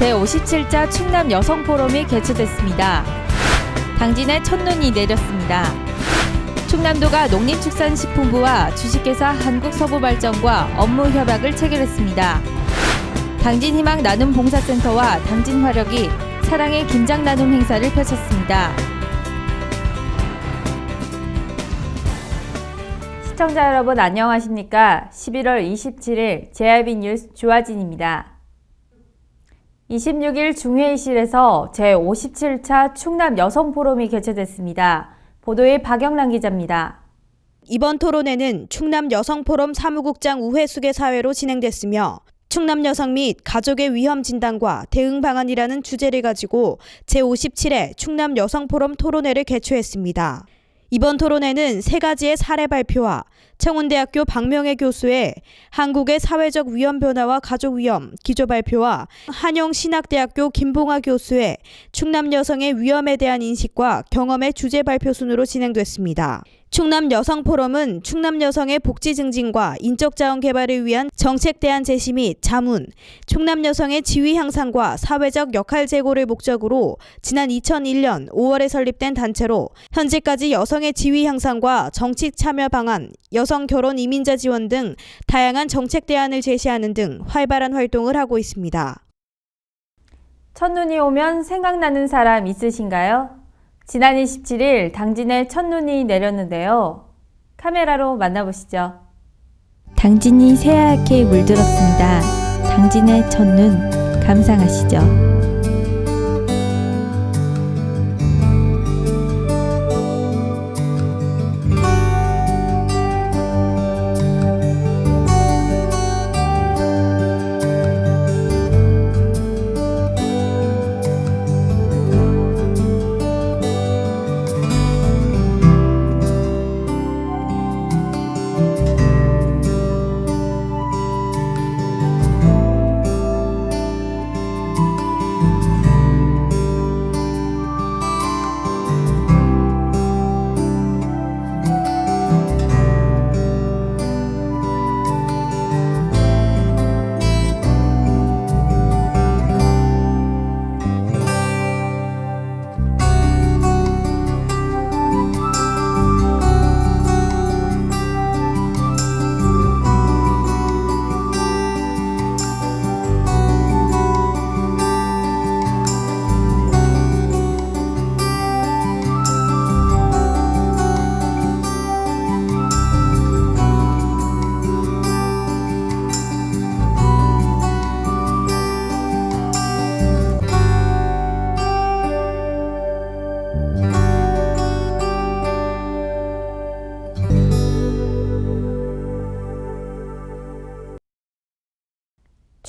제57차 충남 여성포럼이 개최됐습니다. 당진에 첫눈이 내렸습니다. 충남도가 농림축산식품부와 주식회사 한국서부발전과 업무 협약을 체결했습니다. 당진희망 나눔 봉사센터와 당진화력이 사랑의 김장 나눔 행사를 펼쳤습니다. 시청자 여러분 안녕하십니까? 11월 27일 JIB 뉴스 주아진입니다. 26일 중회의실에서 제57차 충남 여성포럼이 개최됐습니다. 보도에 박영란 기자입니다. 이번 토론회는 충남 여성포럼 사무국장 우회숙의 사회로 진행됐으며 충남 여성 및 가족의 위험 진단과 대응 방안이라는 주제를 가지고 제57회 충남 여성포럼 토론회를 개최했습니다. 이번 토론회는 3가지의 사례 발표와 청운대학교 박명애 교수의 한국의 사회적 위험 변화와 가족 위험 기조 발표와 한영신학대학교 김봉아 교수의 충남 여성의 위험에 대한 인식과 경험의 주제 발표 순으로 진행됐습니다. 충남 여성포럼은 충남 여성의 복지 증진과 인적 자원 개발을 위한 정책 대안 제시 및 자문, 충남 여성의 지위 향상과 사회적 역할 제고를 목적으로 지난 2001년 5월에 설립된 단체로 현재까지 여성의 지위 향상과 정치 참여 방안, 여성 결혼 이민자 지원 등 다양한 정책 대안을 제시하는 등 활발한 활동을 하고 있습니다. 첫눈이 오면 생각나는 사람 있으신가요? 지난 27일 당진에 첫눈이 내렸는데요. 카메라로 만나보시죠. 당진이 새하얗게 물들었습니다. 당진의 첫눈 감상하시죠.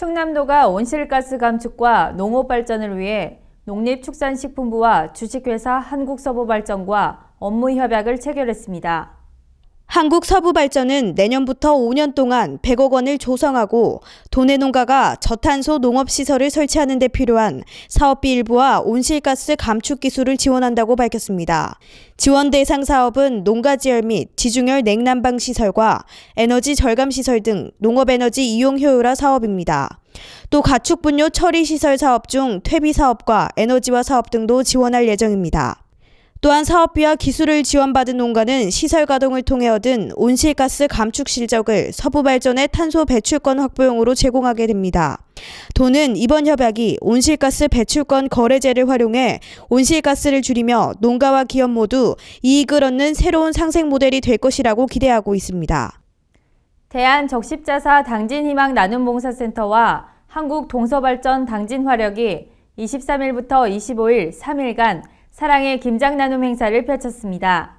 충남도가 온실가스 감축과 농업 발전을 위해 농림축산식품부와 주식회사 한국서부발전과 업무 협약을 체결했습니다. 한국서부발전은 내년부터 5년 동안 100억 원을 조성하고 도내 농가가 저탄소 농업시설을 설치하는 데 필요한 사업비 일부와 온실가스 감축 기술을 지원한다고 밝혔습니다. 지원 대상 사업은 농가지열 및 지중열 냉난방 시설과 에너지 절감 시설 등 농업에너지 이용 효율화 사업입니다. 또 가축분뇨 처리 시설 사업 중 퇴비 사업과 에너지화 사업 등도 지원할 예정입니다. 또한 사업비와 기술을 지원받은 농가는 시설 가동을 통해 얻은 온실가스 감축 실적을 서부발전의 탄소 배출권 확보용으로 제공하게 됩니다. 도는 이번 협약이 온실가스 배출권 거래제를 활용해 온실가스를 줄이며 농가와 기업 모두 이익을 얻는 새로운 상생 모델이 될 것이라고 기대하고 있습니다. 대한적십자사 당진희망 나눔봉사센터와 한국동서발전 당진화력이 23일부터 25일 3일간 사랑의 김장 나눔 행사를 펼쳤습니다.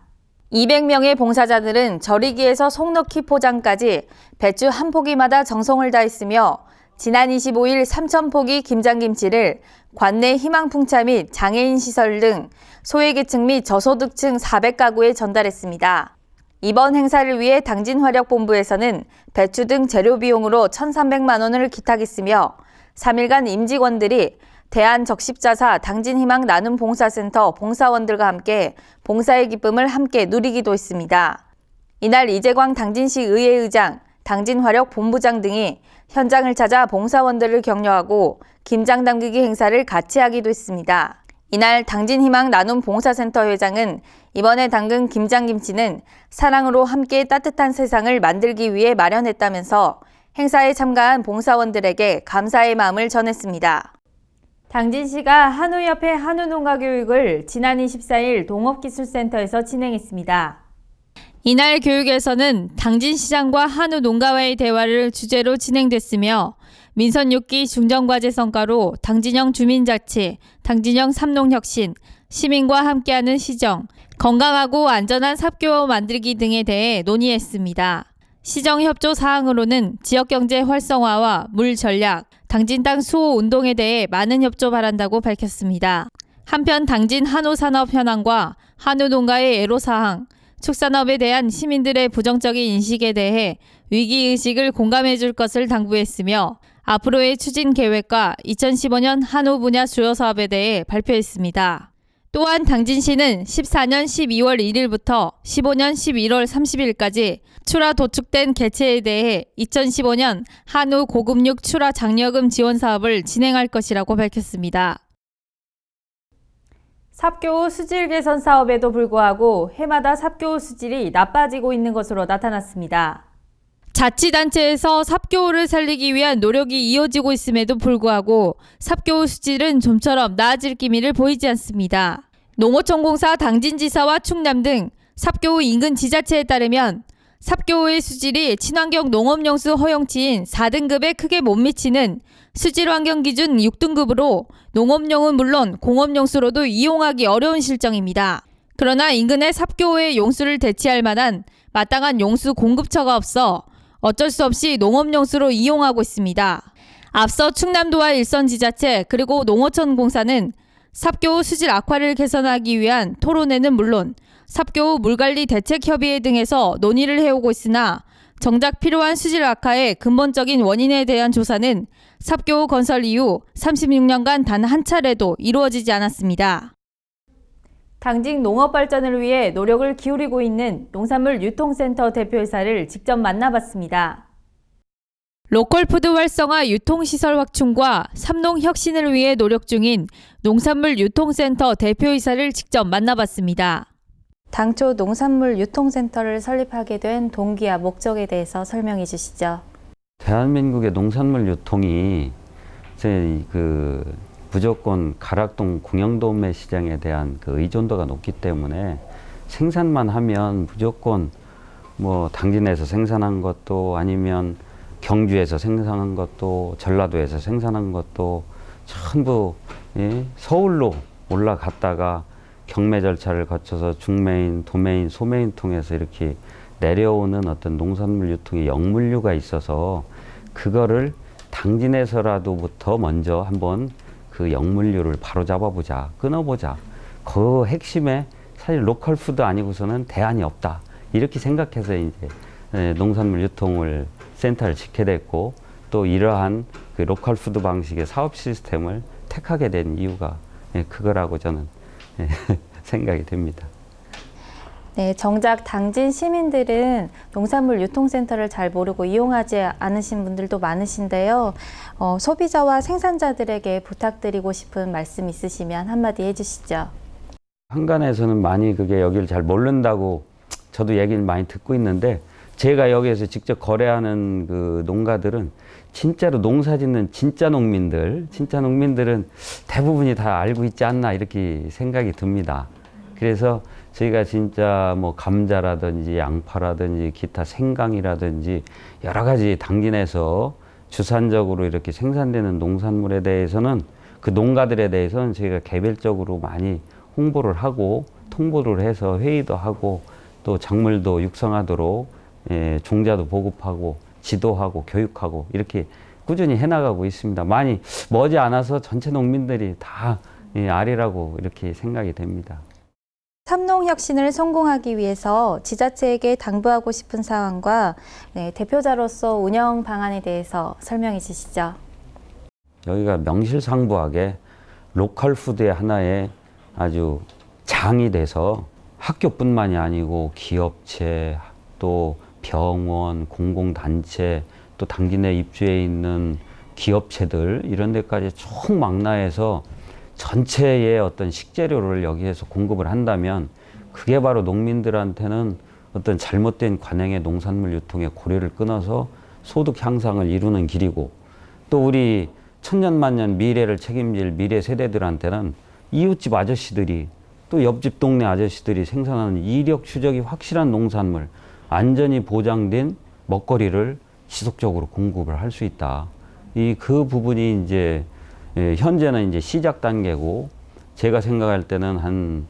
200명의 봉사자들은 절이기에서 속넣기 포장까지 배추 한 포기마다 정성을 다했으며 지난 25일 3,000포기 김장김치를 관내 희망풍차 및 장애인 시설 등 소외계층 및 저소득층 400가구에 전달했습니다. 이번 행사를 위해 당진화력본부에서는 배추 등 재료 비용으로 1,300만 원을 기탁했으며 3일간 임직원들이 대한적십자사 당진희망 나눔봉사센터 봉사원들과 함께 봉사의 기쁨을 함께 누리기도 했습니다. 이날 이재광 당진시 의회의장, 당진화력 본부장 등이 현장을 찾아 봉사원들을 격려하고 김장 담그기 행사를 같이 하기도 했습니다. 이날 당진희망 나눔 봉사센터 회장은 이번에 담근 김장김치는 사랑으로 함께 따뜻한 세상을 만들기 위해 마련했다면서 행사에 참가한 봉사원들에게 감사의 마음을 전했습니다. 당진시가 한우협회 한우농가 교육을 지난 24일 동업기술센터에서 진행했습니다. 이날 교육에서는 당진시장과 한우농가와의 대화를 주제로 진행됐으며 민선 6기 중정과제 성과로 당진형 주민자치, 당진형 삼농혁신, 시민과 함께하는 시정, 건강하고 안전한 삽교 만들기 등에 대해 논의했습니다. 시정협조 사항으로는 지역경제 활성화와 물 전략, 당진 땅 수호 운동에 대해 많은 협조 바란다고 밝혔습니다. 한편 당진 한우산업 현황과 한우농가의 애로사항, 축산업에 대한 시민들의 부정적인 인식에 대해 위기의식을 공감해 줄 것을 당부했으며 앞으로의 추진 계획과 2015년 한우 분야 주요 사업에 대해 발표했습니다. 또한 당진시는 14년 12월 1일부터 15년 11월 30일까지 출하 도축된 개체에 대해 2015년 한우 고급육 출하 장려금 지원 사업을 진행할 것이라고 밝혔습니다. 삽교 수질 개선 사업에도 불구하고 해마다 삽교 수질이 나빠지고 있는 것으로 나타났습니다. 자치단체에서 삽교를 살리기 위한 노력이 이어지고 있음에도 불구하고 삽교 수질은 좀처럼 나아질 기미를 보이지 않습니다. 농어촌공사 당진지사와 충남 등 삽교 인근 지자체에 따르면 삽교의 수질이 친환경 농업용수 허용치인 4등급에 크게 못 미치는 수질환경기준 6등급으로 농업용은 물론 공업용수로도 이용하기 어려운 실정입니다. 그러나 인근의 삽교의 용수를 대체할 만한 마땅한 용수 공급처가 없어 어쩔 수 없이 농업용수로 이용하고 있습니다. 앞서 충남도와 일선지자체 그리고 농어촌공사는 삽교 후 수질 악화를 개선하기 위한 토론회는 물론 삽교 후 물관리 대책협의회 등에서 논의를 해오고 있으나 정작 필요한 수질 악화의 근본적인 원인에 대한 조사는 삽교 후 건설 이후 36년간 단 한 차례도 이루어지지 않았습니다. 당진 농업 발전을 위해 노력을 기울이고 있는 농산물 유통센터 대표이사를 직접 만나봤습니다. 로컬푸드 활성화 유통시설 확충과 삼농 혁신을 위해 노력 중인 농산물 유통센터 대표이사를 직접 만나봤습니다. 당초 농산물 유통센터를 설립하게 된 동기와 목적에 대해서 설명해 주시죠. 대한민국의 농산물 유통이 무조건 가락동 공영도매 시장에 대한 의존도가 높기 때문에 생산만 하면 무조건 뭐 당진에서 생산한 것도 아니면 경주에서 생산한 것도 전라도에서 생산한 것도 전부 서울로 올라갔다가 경매 절차를 거쳐서 중매인, 도매인, 소매인 통해서 이렇게 내려오는 어떤 농산물 유통의 역물류가 있어서 그거를 당진에서라도부터 먼저 한번 그 역물류를 바로 잡아보자, 끊어보자. 그 핵심에 사실 로컬 푸드 아니고서는 대안이 없다. 이렇게 생각해서 이제 농산물 유통을 센터를 짓게 됐고 또 이러한 그 로컬 푸드 방식의 사업 시스템을 택하게 된 이유가 그거라고 저는 생각이 됩니다. 네, 정작 당진 시민들은 농산물 유통센터를 잘 모르고 이용하지 않으신 분들도 많으신데요. 소비자와 생산자들에게 부탁드리고 싶은 말씀 있으시면 한마디 해주시죠. 한간에서는 많이 그게 여기를 잘 모른다고 저도 얘기를 많이 듣고 있는데 제가 여기에서 직접 거래하는 그 농가들은 진짜로 농사 짓는 진짜 농민들은 대부분이 다 알고 있지 않나 이렇게 생각이 듭니다. 그래서 저희가 진짜 뭐 감자라든지 양파라든지 기타 생강이라든지 여러 가지 당진에서 주산적으로 이렇게 생산되는 농산물에 대해서는 그 농가들에 대해서는 저희가 개별적으로 많이 홍보를 하고 통보를 해서 회의도 하고 또 작물도 육성하도록 종자도 보급하고 지도하고 교육하고 이렇게 꾸준히 해나가고 있습니다. 많이 머지않아서 전체 농민들이 다 아리라고 이렇게 생각이 됩니다. 삼농 혁신을 성공하기 위해서 지자체에게 당부하고 싶은 사항과 대표자로서 운영 방안에 대해서 설명해 주시죠. 여기가 명실상부하게 로컬 푸드의 하나의 아주 장이 돼서 학교뿐만이 아니고 기업체 또 병원, 공공단체 또 당지 내 입주해 있는 기업체들 이런 데까지 총망라해서 전체의 어떤 식재료를 여기에서 공급을 한다면 그게 바로 농민들한테는 어떤 잘못된 관행의 농산물 유통의 고리를 끊어서 소득 향상을 이루는 길이고, 또 우리 천년만년 미래를 책임질 미래 세대들한테는 이웃집 아저씨들이 또 옆집 동네 아저씨들이 생산하는 이력 추적이 확실한 농산물, 안전이 보장된 먹거리를 지속적으로 공급을 할 수 있다. 그 부분이 이제 현재는 이제 시작 단계고, 제가 생각할 때는 한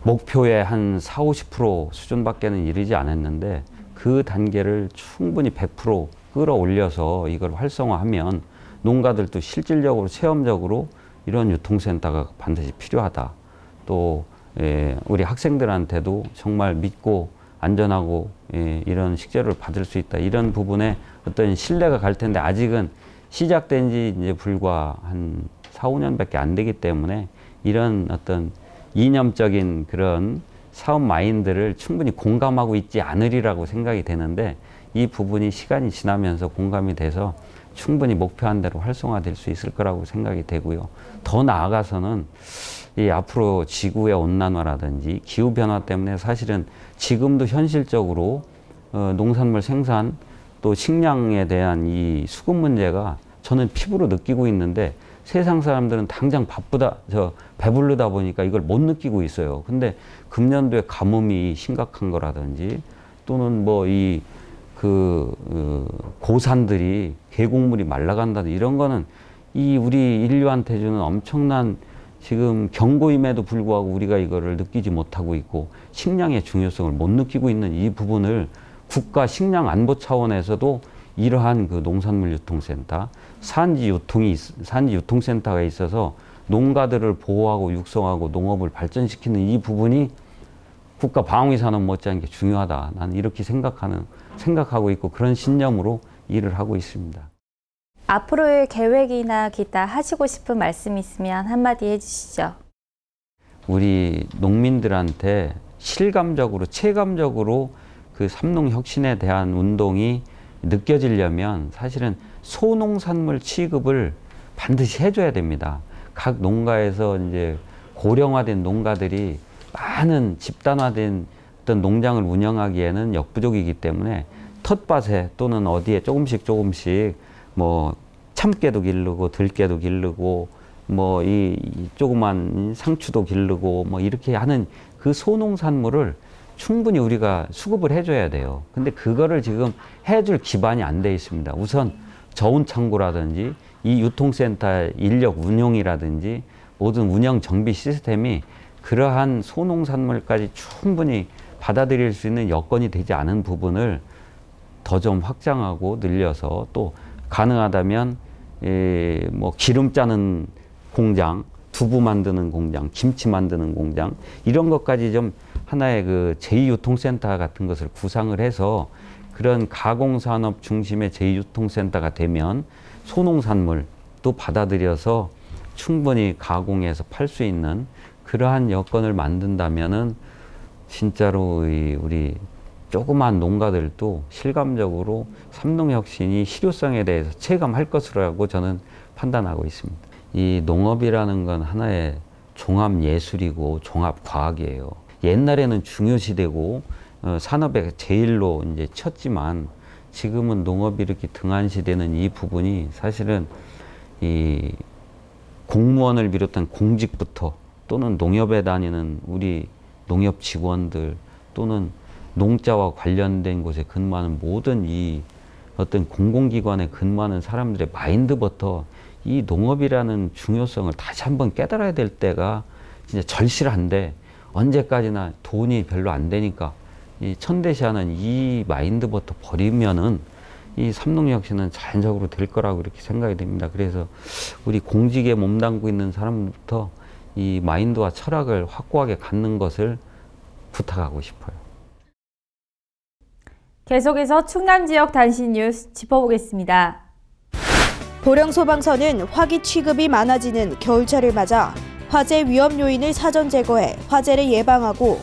목표의 한 40~50% 수준밖에는 이르지 않았는데, 그 단계를 충분히 100% 끌어올려서 이걸 활성화하면 농가들도 실질적으로 체험적으로 이런 유통센터가 반드시 필요하다. 또 우리 학생들한테도 정말 믿고 안전하고 이런 식재료를 받을 수 있다. 이런 부분에 어떤 신뢰가 갈 텐데, 아직은 시작된 지 이제 불과 한 4~5년밖에 안 되기 때문에 이런 어떤 이념적인 그런 사업 마인드를 충분히 공감하고 있지 않으리라고 생각이 되는데, 이 부분이 시간이 지나면서 공감이 돼서 충분히 목표한 대로 활성화될 수 있을 거라고 생각이 되고요. 더 나아가서는 이 앞으로 지구의 온난화라든지 기후변화 때문에 사실은 지금도 현실적으로 농산물 생산 또 식량에 대한 이 수급 문제가 저는 피부로 느끼고 있는데, 세상 사람들은 당장 배부르다 보니까 이걸 못 느끼고 있어요. 근데 금년도에 가뭄이 심각한 거라든지, 또는 뭐 고산들이 계곡물이 말라간다든지, 이런 거는 우리 인류한테 주는 엄청난 지금 경고임에도 불구하고 우리가 이거를 느끼지 못하고 있고, 식량의 중요성을 못 느끼고 있는 이 부분을 국가 식량 안보 차원에서도 이러한 그 농산물 유통센터, 산지 유통센터가 있어서 농가들을 보호하고 육성하고 농업을 발전시키는 이 부분이 국가 방위 산업 못지않게 중요하다. 나는 이렇게 생각하고 있고, 그런 신념으로 일을 하고 있습니다. 앞으로의 계획이나 기타 하시고 싶은 말씀 있으면 한마디 해주시죠. 우리 농민들한테 실감적으로, 체감적으로 그 삼농혁신에 대한 운동이 느껴지려면 사실은 소농산물 취급을 반드시 해줘야 됩니다. 각 농가에서 이제 고령화된 농가들이 많은 집단화된 어떤 농장을 운영하기에는 역부족이기 때문에 텃밭에 또는 어디에 조금씩 뭐 참깨도 기르고 들깨도 기르고 뭐 이 조그만 상추도 기르고 뭐 이렇게 하는 그 소농산물을 충분히 우리가 수급을 해줘야 돼요. 근데 그거를 지금 해줄 기반이 안 돼 있습니다. 우선 저온 창고라든지 이 유통센터 인력 운용이라든지 모든 운영 정비 시스템이 그러한 소농산물까지 충분히 받아들일 수 있는 여건이 되지 않은 부분을 더 좀 확장하고 늘려서, 또 가능하다면 뭐 기름 짜는 공장, 두부 만드는 공장, 김치 만드는 공장, 이런 것까지 좀 하나의 그 제2유통센터 같은 것을 구상을 해서 그런 가공산업 중심의 제2유통센터가 되면 소농산물도 받아들여서 충분히 가공해서 팔 수 있는 그러한 여건을 만든다면은 진짜로 우리 조그만 농가들도 실감적으로 삼농혁신이 실효성에 대해서 체감할 것이라고 저는 판단하고 있습니다. 이 농업이라는 건 하나의 종합예술이고 종합과학이에요. 옛날에는 중요시되고 산업의 제일로 이제 쳤지만, 지금은 농업이 이렇게 등한시되는 이 부분이 사실은 이 공무원을 비롯한 공직부터, 또는 농협에 다니는 우리 농협 직원들, 또는 농자와 관련된 곳에 근무하는 모든 이 어떤 공공기관에 근무하는 사람들의 마인드부터 이 농업이라는 중요성을 다시 한번 깨달아야 될 때가 진짜 절실한데, 언제까지나 돈이 별로 안 되니까 이 천대시하는 이 마인드부터 버리면은 이 삼농혁신은 자연적으로 될 거라고 이렇게 생각이 됩니다. 그래서 우리 공직에 몸담고 있는 사람부터 이 마인드와 철학을 확고하게 갖는 것을 부탁하고 싶어요. 계속해서 충남 지역 단신 뉴스 짚어보겠습니다. 보령소방서는 화기 취급이 많아지는 겨울철을 맞아 화재 위험 요인을 사전 제거해 화재를 예방하고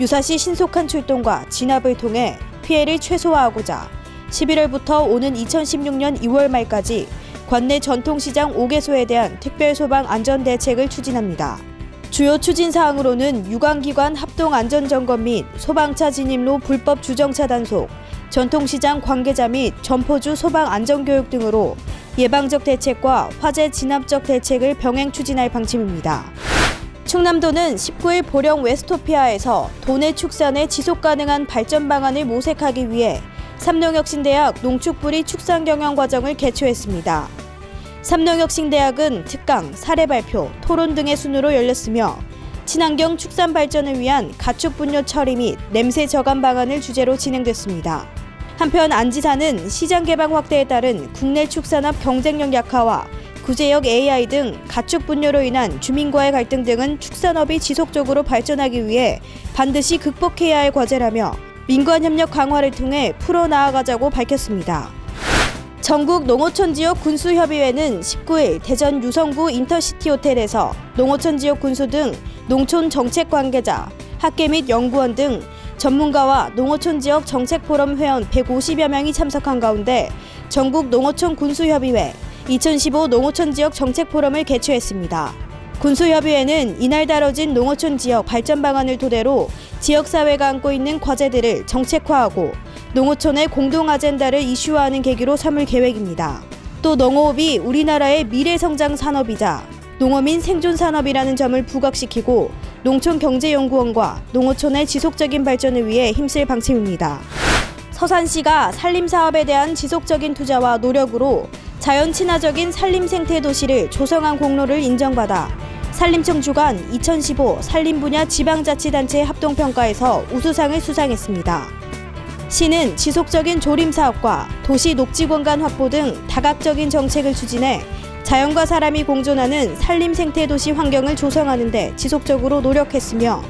유사시 신속한 출동과 진압을 통해 피해를 최소화하고자 11월부터 오는 2016년 2월 말까지 관내 전통시장 5개소에 대한 특별소방 안전대책을 추진합니다. 주요 추진사항으로는 유관기관 합동안전점검 및 소방차 진입로 불법 주정차 단속, 전통시장 관계자 및 점포주 소방안전교육 등으로 예방적 대책과 화재 진압적 대책을 병행 추진할 방침입니다. 충남도는 19일 보령 웨스토피아에서 도내 축산의 지속가능한 발전 방안을 모색하기 위해 삼농혁신대학 농축부리 축산경영과정을 개최했습니다. 삼농혁신대학은 특강, 사례 발표, 토론 등의 순으로 열렸으며 친환경 축산 발전을 위한 가축 분뇨 처리 및 냄새 저감 방안을 주제로 진행됐습니다. 한편 안 지사는 시장 개방 확대에 따른 국내 축산업 경쟁력 약화와 구제역 AI 등 가축 분뇨로 인한 주민과의 갈등 등은 축산업이 지속적으로 발전하기 위해 반드시 극복해야 할 과제라며 민관 협력 강화를 통해 풀어나가자고 밝혔습니다. 전국 농어촌 지역 군수협의회는 19일 대전 유성구 인터시티 호텔에서 농어촌 지역 군수 등 농촌 정책 관계자, 학계 및 연구원 등 전문가와 농어촌 지역 정책 포럼 회원 150여 명이 참석한 가운데 전국 농어촌 군수협의회 2015 농어촌 지역 정책 포럼을 개최했습니다. 군수협의회는 이날 다뤄진 농어촌 지역 발전 방안을 토대로 지역사회가 안고 있는 과제들을 정책화하고 농어촌의 공동 아젠다를 이슈화하는 계기로 삼을 계획입니다. 또 농어업이 우리나라의 미래성장 산업이자 농어민 생존 산업이라는 점을 부각시키고 농촌경제연구원과 농어촌의 지속적인 발전을 위해 힘쓸 방침입니다. 서산시가 산림사업에 대한 지속적인 투자와 노력으로 자연 친화적인 산림 생태 도시를 조성한 공로를 인정받아 산림청 주관 2015 산림 분야 지방자치단체 합동평가에서 우수상을 수상했습니다. 시는 지속적인 조림 사업과 도시 녹지 공간 확보 등 다각적인 정책을 추진해 자연과 사람이 공존하는 산림 생태 도시 환경을 조성하는 데 지속적으로 노력했으며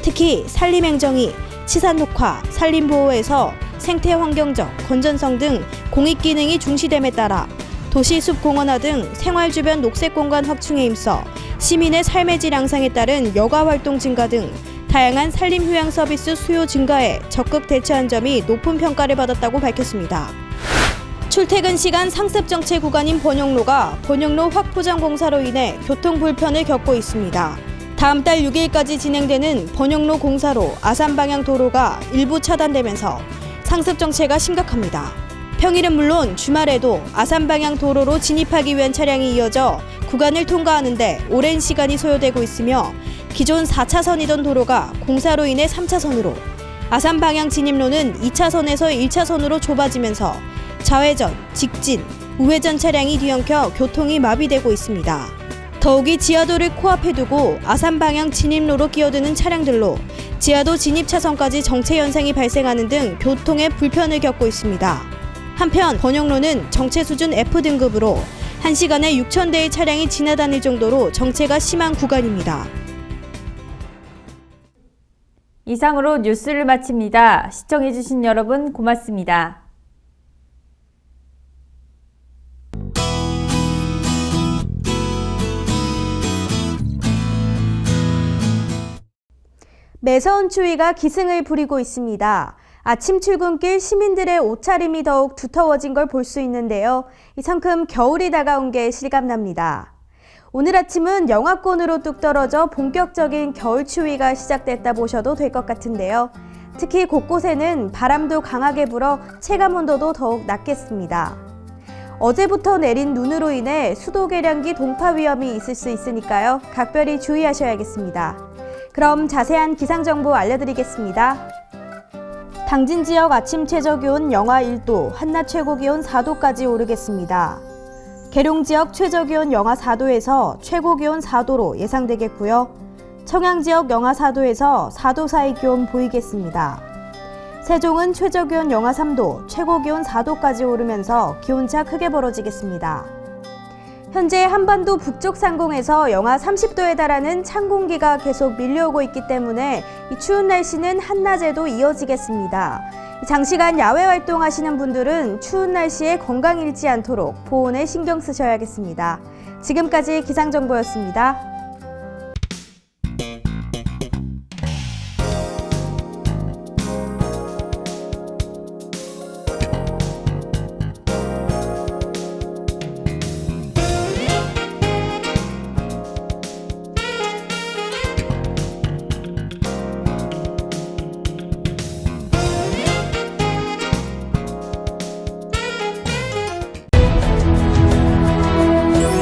특히 산림행정이 치산 녹화, 산림 보호에서 생태 환경적, 건전성 등 공익 기능이 중시됨에 따라 도시 숲 공원화 등 생활 주변 녹색 공간 확충에 힘써 시민의 삶의 질 향상에 따른 여가 활동 증가 등 다양한 산림 휴양 서비스 수요 증가에 적극 대처한 점이 높은 평가를 받았다고 밝혔습니다. 출퇴근 시간 상습 정체 구간인 번영로가 번영로 확포장 공사로 인해 교통 불편을 겪고 있습니다. 다음 달 6일까지 진행되는 번영로 공사로 아산 방향 도로가 일부 차단되면서 상습 정체가 심각합니다. 평일은 물론 주말에도 아산 방향 도로로 진입하기 위한 차량이 이어져 구간을 통과하는데 오랜 시간이 소요되고 있으며 기존 4차선이던 도로가 공사로 인해 3차선으로, 아산 방향 진입로는 2차선에서 1차선으로 좁아지면서 좌회전, 직진, 우회전 차량이 뒤엉켜 교통이 마비되고 있습니다. 더욱이 지하도를 코앞에 두고 아산 방향 진입로로 끼어드는 차량들로 지하도 진입 차선까지 정체 현상이 발생하는 등 교통에 불편을 겪고 있습니다. 한편 번영로는 정체 수준 F등급으로 1시간에 6,000대의 차량이 지나다닐 정도로 정체가 심한 구간입니다. 이상으로 뉴스를 마칩니다. 시청해주신 여러분 고맙습니다. 매서운 추위가 기승을 부리고 있습니다. 아침 출근길 시민들의 옷차림이 더욱 두터워진 걸 볼 수 있는데요. 이만큼 겨울이 다가온 게 실감납니다. 오늘 아침은 영하권으로 뚝 떨어져 본격적인 겨울 추위가 시작됐다 보셔도 될 것 같은데요. 특히 곳곳에는 바람도 강하게 불어 체감 온도도 더욱 낮겠습니다. 어제부터 내린 눈으로 인해 수도 계량기 동파 위험이 있을 수 있으니까요. 각별히 주의하셔야겠습니다. 그럼 자세한 기상정보 알려드리겠습니다. 당진 지역 아침 최저기온 영하 1도, 한낮 최고기온 4도까지 오르겠습니다. 계룡 지역 최저기온 영하 4도에서 최고기온 4도로 예상되겠고요. 청양 지역 영하 4도에서 4도 사이 기온 보이겠습니다. 세종은 최저기온 영하 3도, 최고기온 4도까지 오르면서 기온차 크게 벌어지겠습니다. 현재 한반도 북쪽 상공에서 영하 30도에 달하는 찬 공기가 계속 밀려오고 있기 때문에 이 추운 날씨는 한낮에도 이어지겠습니다. 장시간 야외 활동하시는 분들은 추운 날씨에 건강 잃지 않도록 보온에 신경 쓰셔야겠습니다. 지금까지 기상정보였습니다.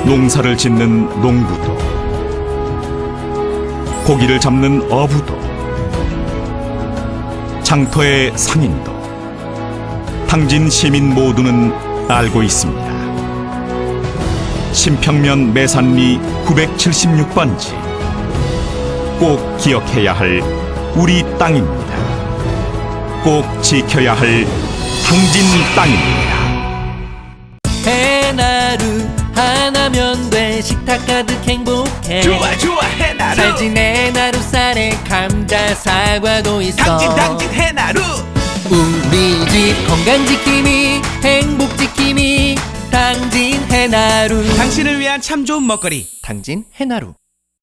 농사를 짓는 농부도, 고기를 잡는 어부도, 장터의 상인도, 당진 시민 모두는 알고 있습니다. 신평면 매산리 976번지, 꼭 기억해야 할 우리 땅입니다. 꼭 지켜야 할 당진 땅입니다. 해나루 하나면 돼. 식탁 가득 행복해. 좋아 좋아 해나루. 살진 해나루 쌀에 감자 사과도 있어. 당진 해나루. 우리 집 건강 지킴이 행복 지킴이 당진 해나루. 당신을 위한 참 좋은 먹거리. 당진 해나루.